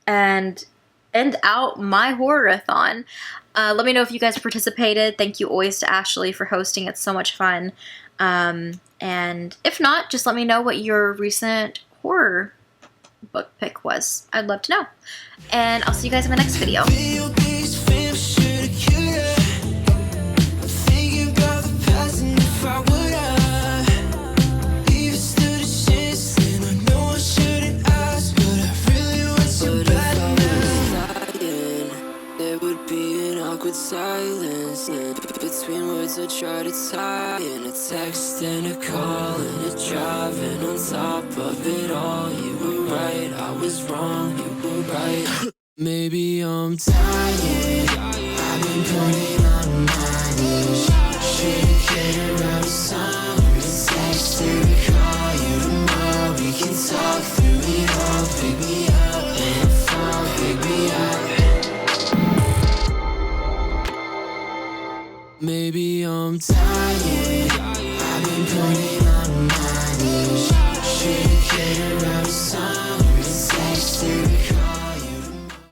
and end out my Horrorathon. Let me know if you guys participated. Thank you always to Ashley for hosting. It's so much fun. And if not, just let me know what your recent horror book pick was. I'd love to know. And I'll see you guys in my next video. Silence between words I try to tie in a text and a call and a driving on top of it all. You were right, I was wrong, you were right. Maybe I'm tired, I've been putting on my knees. Should've catered out a song, a text and a call you tomorrow. We can talk through it all, pick me up and fall, pick me up. Maybe I'm tired, I've been putting on my knees. Should've catered